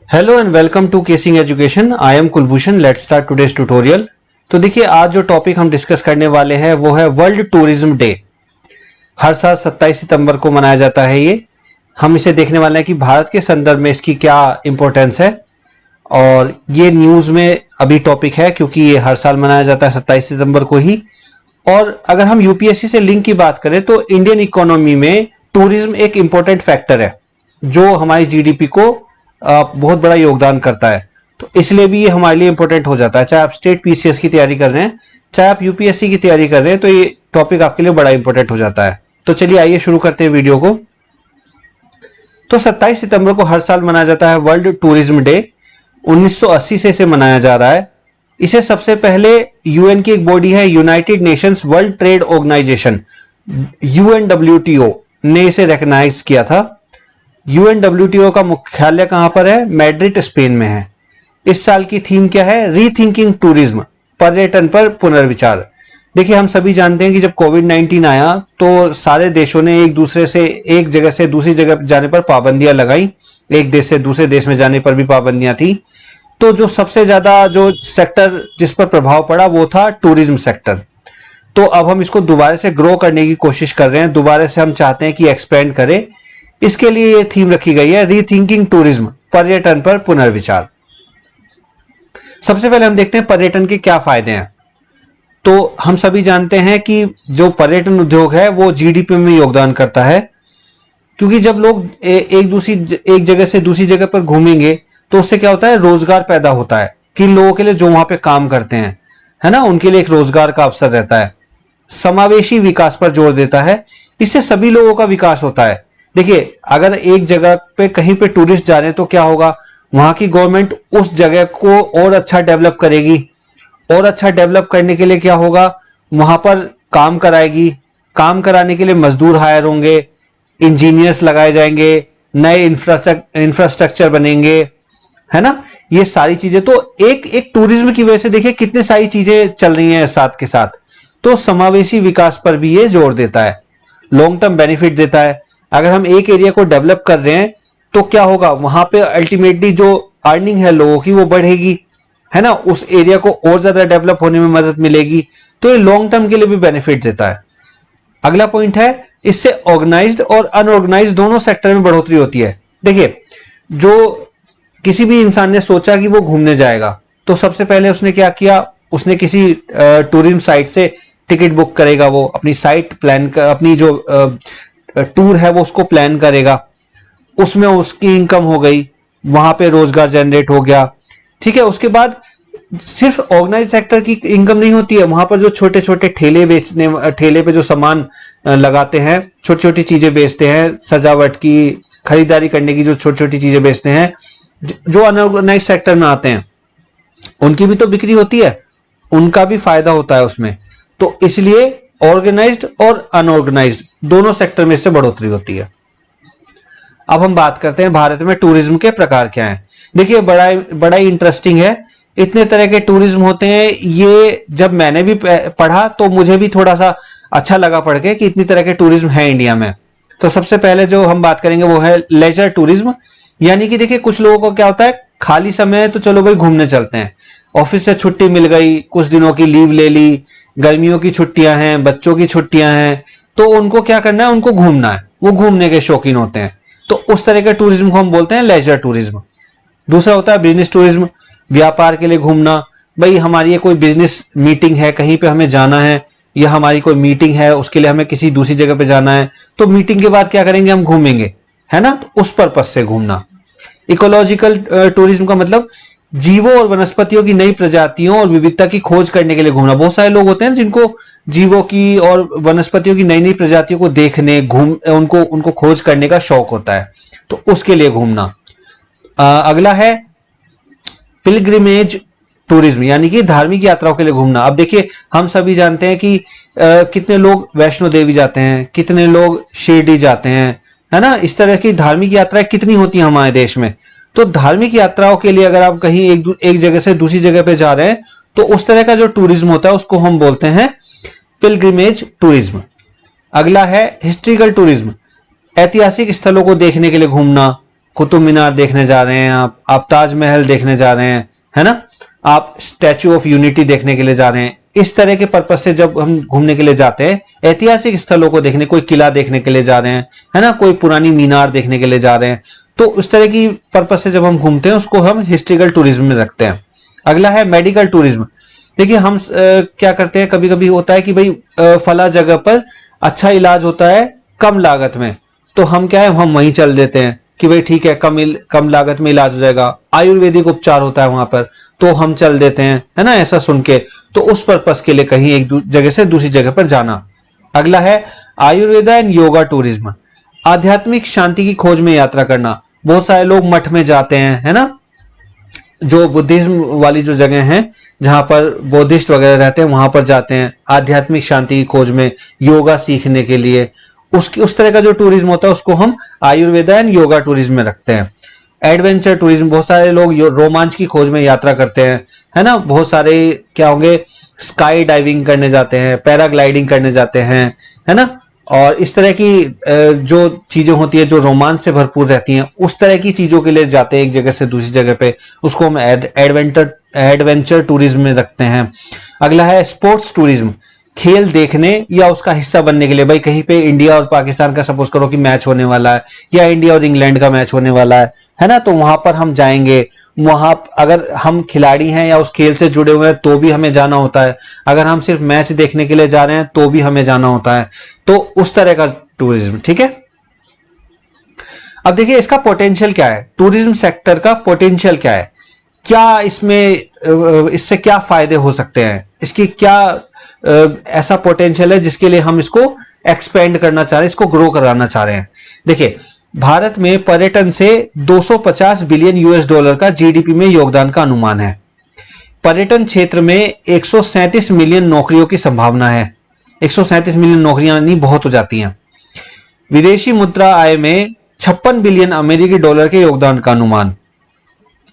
Hello and welcome to केसिंग education. I am Kulbhushan. Let's start today's tutorial. तो देखिए, आज जो टॉपिक हम डिस्कस करने वाले हैं वो है वर्ल्ड टूरिज्म डे। हर साल 27 सितंबर को मनाया जाता है ये। हम इसे देखने वाले हैं कि भारत के संदर्भ में इसकी क्या इंपॉर्टेंस है, और ये न्यूज में अभी टॉपिक है क्योंकि ये हर साल मनाया जाता है 27 सितंबर को ही। और अगर हम यूपीएससी से लिंक की बात करें तो इंडियन इकोनॉमी में टूरिज्म एक इंपॉर्टेंट फैक्टर है जो हमारी जीडीपी को बहुत बड़ा योगदान करता है। तो इसलिए भी ये हमारे लिए इंपॉर्टेंट हो जाता है। चाहे आप स्टेट पीसीएस की तैयारी कर रहे हैं, चाहे आप यूपीएससी की तैयारी कर रहे हैं, तो ये टॉपिक आपके लिए बड़ा इंपॉर्टेंट हो जाता है। तो चलिए आइए शुरू करते हैं वीडियो को। तो 27 सितंबर को हर साल मनाया जाता है वर्ल्ड टूरिज्म डे। 1980 से इसे मनाया जा रहा है। इसे सबसे पहले यूएन की एक बॉडी है, United Nations World Trade Organization, UNWTO ने इसे रिकॉग्नाइज किया था। यूएनडब्ल्यूटीओ का मुख्यालय कहां पर है? मैड्रिड, स्पेन में है। इस साल की थीम क्या है? रीथिंकिंग टूरिज्म, पर्यटन पर पुनर्विचार। देखिए, हम सभी जानते हैं कि जब कोविड-19 आया तो सारे देशों ने एक जगह से दूसरी जगह जाने पर पाबंदियां लगाई। एक देश से दूसरे देश में जाने पर भी पाबंदियां थी। तो जो सबसे ज्यादा जो सेक्टर जिस पर प्रभाव पड़ा वो था टूरिज्म सेक्टर। तो अब हम इसको दोबारा से ग्रो करने की कोशिश कर रहे हैं। दोबारा से हम चाहते हैं कि एक्सपेंड करें। इसके लिए ये थीम रखी गई है, रीथिंकिंग टूरिज्म, पर्यटन पर पुनर्विचार। सबसे पहले हम देखते हैं पर्यटन के क्या फायदे हैं। तो हम सभी जानते हैं कि जो पर्यटन उद्योग है वो जीडीपी में योगदान करता है, क्योंकि जब लोग एक जगह से दूसरी जगह पर घूमेंगे तो उससे क्या होता है? रोजगार पैदा होता है। किन लोगों के लिए? जो वहां पे काम करते हैं, है ना, उनके लिए एक रोजगार का अवसर रहता है। समावेशी विकास पर जोर देता है। इससे सभी लोगों का विकास होता है। देखिए, अगर एक जगह पे कहीं पे टूरिस्ट जा रहे हैं तो क्या होगा? वहां की गवर्नमेंट उस जगह को और अच्छा डेवलप करेगी, और अच्छा डेवलप करने के लिए क्या होगा? वहां पर काम कराएगी। काम कराने के लिए मजदूर हायर होंगे, इंजीनियर्स लगाए जाएंगे, नए इंफ्रास्ट्रक्चर बनेंगे, है ना। ये सारी चीजें तो एक टूरिज्म की वजह से देखिए कितनी सारी चीजें चल रही हैं साथ के साथ। तो समावेशी विकास पर भी ये जोर देता है, लॉन्ग टर्म बेनिफिट देता है। अगर हम एक एरिया को डेवलप कर रहे हैं तो क्या होगा? वहां पे अल्टीमेटली जो अर्निंग है लोगों की वो बढ़ेगी, है ना। उस एरिया को और ज्यादा डेवलप होने में मदद मिलेगी। तो ये लॉन्ग टर्म के लिए भी बेनिफिट देता है। अगला पॉइंट है, इससे ऑर्गेनाइज्ड और अनऑर्गेनाइज्ड दोनों सेक्टर में बढ़ोतरी होती है। देखिए, जो किसी भी इंसान ने सोचा कि वो घूमने जाएगा तो सबसे पहले उसने क्या किया? उसने किसी टूरिज्म साइट से टिकट बुक करेगा, वो अपनी साइट प्लान कर, अपनी जो टूर है वो उसको प्लान करेगा। उसमें उसकी इनकम हो गई, वहां पे रोजगार जनरेट हो गया, ठीक है। उसके बाद सिर्फ ऑर्गेनाइज सेक्टर की इनकम नहीं होती है, वहां पर जो छोटे छोटे ठेले पे जो सामान लगाते हैं, छोटी छोटी चीजें बेचते हैं, सजावट की, खरीदारी करने की जो छोटी छोटी चीजें बेचते हैं, जो अनऑर्गेनाइज सेक्टर में आते हैं उनकी भी तो बिक्री होती है, उनका भी फायदा होता है उसमें। तो इसलिए ऑर्गेनाइज्ड और अनऑर्गेनाइज्ड दोनों सेक्टर में इससे बढ़ोतरी होती है। अब हम बात करते हैं भारत में टूरिज्म के प्रकार क्या हैं। देखिए, बड़ा ही इंटरेस्टिंग है। इतने तरह के टूरिज्म होते हैं। ये जब मैंने भी पढ़ा तो मुझे भी थोड़ा सा अच्छा लगा पढ़ के कि इतनी तरह के टूरिज्म है इंडिया में। तो सबसे पहले जो हम बात करेंगे वो है लेजर टूरिज्म। यानी कि देखिए, कुछ लोगों को क्या होता है, खाली समय है तो चलो भाई घूमने चलते हैं। ऑफिस से छुट्टी मिल गई, कुछ दिनों की लीव ले ली, गर्मियों की छुट्टियां हैं, बच्चों की छुट्टियां हैं, तो उनको क्या करना है? उनको घूमना है। वो घूमने के शौकीन होते हैं। तो उस तरह के टूरिज्म को हम बोलते हैं लेजर टूरिज्म। दूसरा होता है बिजनेस टूरिज्म, व्यापार के लिए घूमना। भाई, हमारी ये कोई बिजनेस मीटिंग है, कहीं पे हमें जाना है, या हमारी कोई मीटिंग है, उसके लिए हमें किसी दूसरी जगह पे जाना है, तो मीटिंग के बाद क्या करेंगे? हम घूमेंगे, है ना। तो उस पर्पज से घूमना। इकोलॉजिकल टूरिज्म का मतलब जीवों और वनस्पतियों की नई प्रजातियों और विविधता की खोज करने के लिए घूमना। बहुत सारे लोग होते हैं जिनको जीवों की और वनस्पतियों की नई नई प्रजातियों को देखने, उनको खोज करने का शौक होता है, तो उसके लिए घूमना। अगला है पिलग्रिमेज टूरिज्म, यानी कि धार्मिक यात्राओं के लिए घूमना। अब देखिए, हम सभी जानते हैं कि कितने लोग वैष्णो देवी जाते हैं, कितने लोग शिरडी जाते हैं, है ना। इस तरह की धार्मिक यात्राएं कितनी होती हैं हमारे देश में। तो धार्मिक यात्राओं के लिए अगर आप कहीं एक जगह से दूसरी जगह पे जा रहे हैं तो उस तरह का जो टूरिज्म होता है उसको हम बोलते हैं पिलग्रिमेज टूरिज्म। अगला है हिस्ट्रिकल टूरिज्म, ऐतिहासिक स्थलों को देखने के लिए घूमना, कुतुब मीनार देखने जा रहे हैं, आप ताजमहल देखने जा रहे हैं, है ना, आप स्टैचू ऑफ यूनिटी देखने के लिए जा रहे हैं। इस तरह के पर्पज से जब हम घूमने के लिए जाते हैं, ऐतिहासिक स्थलों को देखने, कोई किला देखने के लिए जा रहे हैं, है ना, कोई पुरानी मीनार देखने के लिए जा रहे हैं, तो उस तरह की पर्पज से जब हम घूमते हैं उसको हम हिस्ट्रिकल टूरिज्म में रखते हैं। अगला है मेडिकल टूरिज्म। देखिए हम क्या करते हैं, कभी कभी होता है कि भाई फला जगह पर अच्छा इलाज होता है कम लागत में, तो हम क्या है, हम वहीं चल देते हैं कि भाई ठीक है, कम लागत में इलाज हो जाएगा, आयुर्वेदिक उपचार होता है वहां पर, तो हम चल देते हैं, है ना, ऐसा सुन के। तो उस पर्पस के लिए कहीं एक जगह से दूसरी जगह पर जाना। अगला है आयुर्वेदा एंड योगा टूरिज्म। आध्यात्मिक शांति की खोज में यात्रा करना। बहुत सारे लोग मठ में जाते हैं, है ना, जो बुद्धिज्म वाली जो जगह हैं जहां पर बौद्धिस्ट वगैरह रहते हैं वहां पर जाते हैं आध्यात्मिक शांति की खोज में, योगा सीखने के लिए। उस तरह का जो टूरिज्म होता है उसको हम आयुर्वेदा एंड योगा टूरिज्म में रखते हैं। एडवेंचर टूरिज्म, बहुत सारे लोग रोमांच की खोज में यात्रा करते हैं, है ना, बहुत सारे क्या होंगे, स्काई डाइविंग करने जाते हैं, पैराग्लाइडिंग करने जाते हैं, है ना, और इस तरह की जो चीजें होती है जो रोमांच से भरपूर रहती हैं, उस तरह की चीजों के लिए जाते हैं एक जगह से दूसरी जगह पे, उसको हम एडवेंचर टूरिज्म में रखते हैं। अगला है स्पोर्ट्स टूरिज्म। खेल देखने या उसका हिस्सा बनने के लिए, भाई कहीं पे इंडिया और पाकिस्तान का सपोज करो कि मैच होने वाला है, या इंडिया और इंग्लैंड का मैच होने वाला है ना, तो वहां पर हम जाएंगे। वहां अगर हम खिलाड़ी हैं या उस खेल से जुड़े हुए हैं तो भी हमें जाना होता है, अगर हम सिर्फ मैच देखने के लिए जा रहे हैं तो भी हमें जाना होता है, तो उस तरह का टूरिज्म, ठीक है। अब देखिए इसका पोटेंशियल क्या है, टूरिज्म सेक्टर का पोटेंशियल क्या है, क्या इससे क्या फायदे हो सकते हैं, इसकी क्या ऐसा पोटेंशियल है जिसके लिए हम इसको एक्सपेंड करना चाह रहे हैं, इसको ग्रो कराना चाह रहे हैं। देखिए भारत में पर्यटन से 250 बिलियन यूएस डॉलर का जीडीपी में योगदान का अनुमान है। पर्यटन क्षेत्र में 137 मिलियन नौकरियों की संभावना है। 137 मिलियन नौकरियां नहीं बहुत हो जाती हैं। विदेशी मुद्रा आय में 56 बिलियन अमेरिकी डॉलर के योगदान का अनुमान।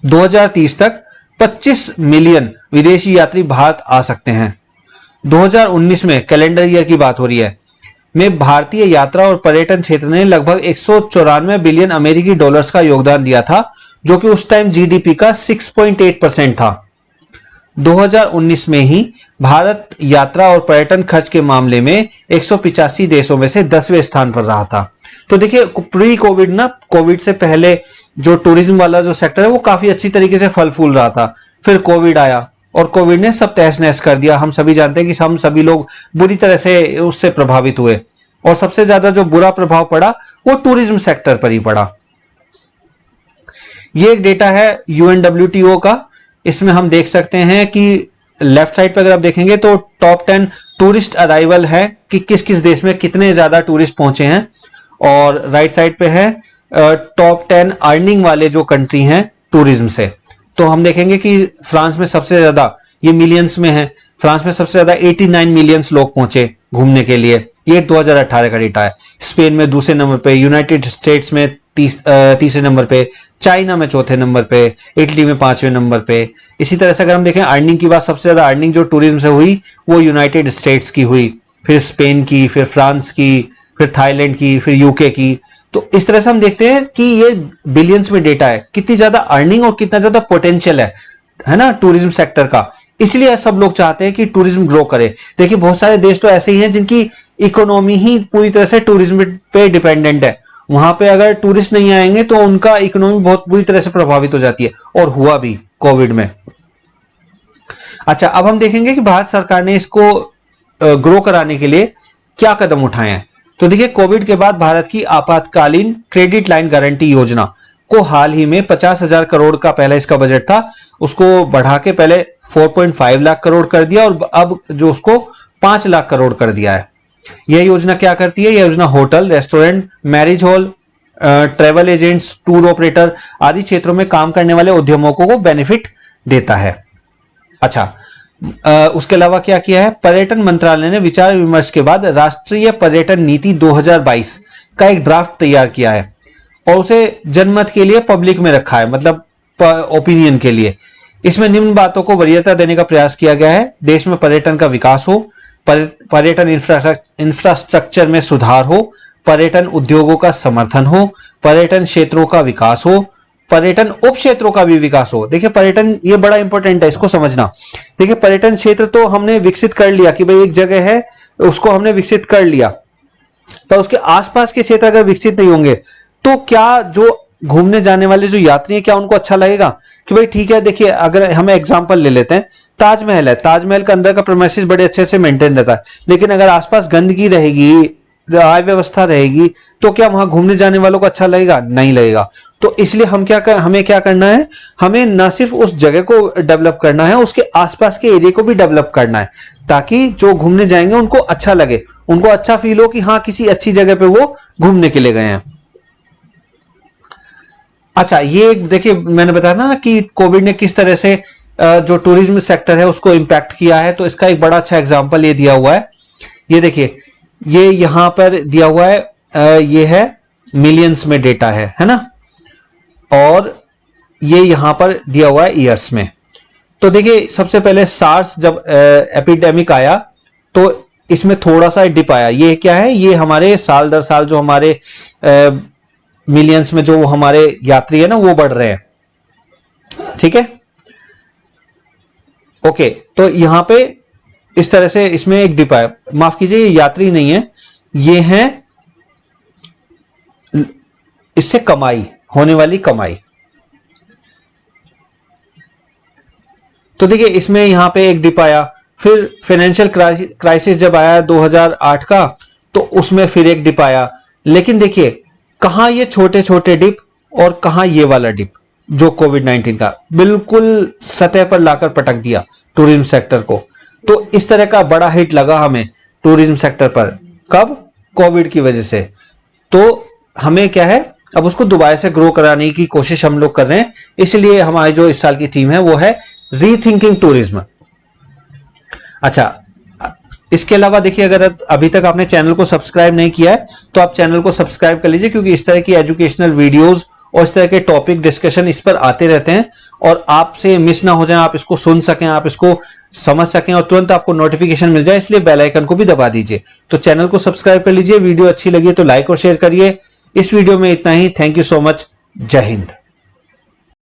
2030 तक 25 मिलियन विदेशी यात्री भारत आ सकते हैं। 2019 में, कैलेंडर ईयर की बात हो रही है, में भारतीय यात्रा और पर्यटन क्षेत्र ने लगभग 194 बिलियन अमेरिकी डॉलर्स का योगदान दिया था, जो कि उस टाइम जीडीपी का 6.8% था। 2019 में ही भारत यात्रा और पर्यटन खर्च के मामले में 185 देशों में से 10वें स्थान पर रहा था। तो देखिए प्री कोविड ना, कोविड से पहले जो टूरिज्म वाला जो सेक्टर है वो काफी अच्छी तरीके से फल फूल रहा था। फिर कोविड आया और कोविड ने सब तहस नहस कर दिया। हम सभी जानते हैं कि हम सभी लोग बुरी तरह से उससे प्रभावित हुए, और सबसे ज्यादा जो बुरा प्रभाव पड़ा वो टूरिज्म सेक्टर पर ही पड़ा। ये एक डेटा है UNWTO का। इसमें हम देख सकते हैं कि लेफ्ट साइड पर अगर आप देखेंगे तो टॉप 10 टूरिस्ट अराइवल है कि किस किस देश में कितने ज्यादा टूरिस्ट पहुंचे हैं, और राइट साइड पे है टॉप 10 अर्निंग वाले जो कंट्री हैं टूरिज्म से। तो हम देखेंगे कि फ्रांस में सबसे ज्यादा, ये मिलियंस में है, फ्रांस में सबसे ज्यादा 89 मिलियंस लोग पहुंचे घूमने के लिए, ये 2018 का डेटा है। स्पेन में दूसरे नंबर पे, यूनाइटेड स्टेट्स में तीसरे नंबर पे, चाइना में चौथे नंबर पे, इटली में 5वें नंबर पे। इसी तरह से अगर हम देखें अर्निंग की बात, सबसे ज्यादा अर्निंग जो टूरिज्म से हुई वो यूनाइटेड स्टेट्स की हुई, फिर स्पेन की, फिर फ्रांस की, फिर थाईलैंड की, फिर यूके की। तो इस तरह से हम देखते हैं कि ये बिलियंस में डेटा है, कितनी ज्यादा अर्निंग और कितना ज्यादा पोटेंशियल है ना टूरिज्म सेक्टर का। इसलिए सब लोग चाहते हैं कि टूरिज्म ग्रो करे। देखिए बहुत सारे देश तो ऐसे ही हैं जिनकी इकोनॉमी ही पूरी तरह से टूरिज्म पे डिपेंडेंट है। वहां पे अगर टूरिस्ट नहीं आएंगे तो उनका इकोनॉमी बहुत बुरी तरह से प्रभावित हो जाती है, और हुआ भी कोविड में। अच्छा, अब हम देखेंगे कि भारत सरकार ने इसको ग्रो कराने के लिए क्या कदम उठाए हैं। तो देखिए कोविड के बाद भारत की आपातकालीन क्रेडिट लाइन गारंटी योजना को हाल ही में 50,000 करोड़ का पहले इसका बजट था, उसको बढ़ा के पहले 4.5 लाख करोड़ कर दिया, और अब जो उसको 5 लाख करोड़ कर दिया है। यह योजना क्या करती है? यह योजना hotel, restaurant, marriage hall, travel agents, tour operator आदि क्षेत्रों में काम करने वाले उद्यमों को बेनिफिट देता है। अच्छा, उसके अलावा क्या किया है? पर्यटन मंत्रालय ने विचार विमर्श के बाद राष्ट्रीय पर्यटन नीति 2022 का एक ड्राफ्ट तैयार किया है और उसे जनमत के लिए पब्लिक में रखा है, मतलब ओपिनियन के लिए। इसमें निम्न बातों को वरीयता देने का प्रयास किया गया है: देश में पर्यटन का विकास हो, पर्यटन इंफ्रास्ट्रक्चर में सुधार हो, पर्यटन उद्योगों का समर्थन हो, पर्यटन क्षेत्रों का विकास हो, पर्यटन उप क्षेत्रों का भी विकास हो। देखिए पर्यटन ये बड़ा इंपॉर्टेंट है, इसको समझना। देखिए पर्यटन क्षेत्र तो हमने विकसित कर लिया कि भाई एक जगह है उसको हमने विकसित कर लिया, तो उसके आसपास के क्षेत्र अगर विकसित नहीं होंगे तो क्या जो घूमने जाने वाले जो यात्री हैं क्या उनको अच्छा लगेगा कि भाई ठीक है। देखिए अगर हम एग्जांपल ले लेते हैं, ताजमहल है, ताजमहल का अंदर का प्रीमाइसेस बड़े अच्छे से मेंटेन रहता है, लेकिन अगर आसपास गंदगी रहेगी, अव्यवस्था रहेगी, तो क्या वहां घूमने जाने वालों को अच्छा लगेगा? नहीं लगेगा। तो इसलिए हमें क्या करना है, हमें ना सिर्फ उस जगह को डेवलप करना है, उसके आसपास के एरिया को भी डेवलप करना है, ताकि जो घूमने जाएंगे उनको अच्छा लगे, उनको अच्छा फील हो कि हाँ किसी अच्छी जगह पे वो घूमने के लिए गए हैं। अच्छा, ये देखिए मैंने बताया ना कि कोविड ने किस तरह से जो टूरिज्म सेक्टर है उसको इंपैक्ट किया है, तो इसका एक बड़ा अच्छा एग्जांपल ये दिया हुआ है। ये देखिए, ये यहां पर दिया हुआ है, ये है मिलियंस में डेटा है ना, और ये यहां पर दिया हुआ है ईयर्स में। तो देखिए सबसे पहले सार्स जब एपिडेमिक आया तो इसमें थोड़ा सा डिप आया। ये क्या है, ये हमारे साल दर साल जो हमारे मिलियंस में जो हमारे यात्री है ना वो बढ़ रहे हैं, ठीक है। ओके, तो यहां पे इस तरह से इसमें एक डिप आया, माफ कीजिए ये यात्री नहीं है, ये है इससे कमाई होने वाली कमाई। तो देखिए इसमें यहां पे एक डिप आया, फिर फाइनेंशियल क्राइसिस जब आया 2008 का तो उसमें फिर एक डिप आया। लेकिन देखिए कहां ये छोटे छोटे डिप और कहां ये वाला डिप जो कोविड-19 का बिल्कुल सतह पर लाकर पटक दिया टूरिज्म सेक्टर को। तो इस तरह का बड़ा हिट लगा हमें टूरिज्म सेक्टर पर, कब? कोविड की वजह से। तो हमें क्या है, अब उसको दोबारा से ग्रो कराने की कोशिश हम लोग कर रहे हैं। इसलिए हमारी जो इस साल की थीम है वो है रीथिंकिंग टूरिज्म। अच्छा, इसके अलावा देखिए अगर अभी तक आपने चैनल को सब्सक्राइब नहीं किया है तो आप चैनल को सब्सक्राइब कर लीजिए, क्योंकि इस तरह की एजुकेशनल वीडियोस और इस तरह के टॉपिक डिस्कशन इस पर आते रहते हैं और आपसे मिस ना हो जाए, आप इसको सुन सकें, आप इसको समझ सकें और तुरंत आपको नोटिफिकेशन मिल जाए, इसलिए बेल आइकन को भी दबा दीजिए। तो चैनल को सब्सक्राइब कर लीजिए, वीडियो अच्छी लगी तो लाइक और शेयर करिए। इस वीडियो में इतना ही। Thank you so much. जय हिंद।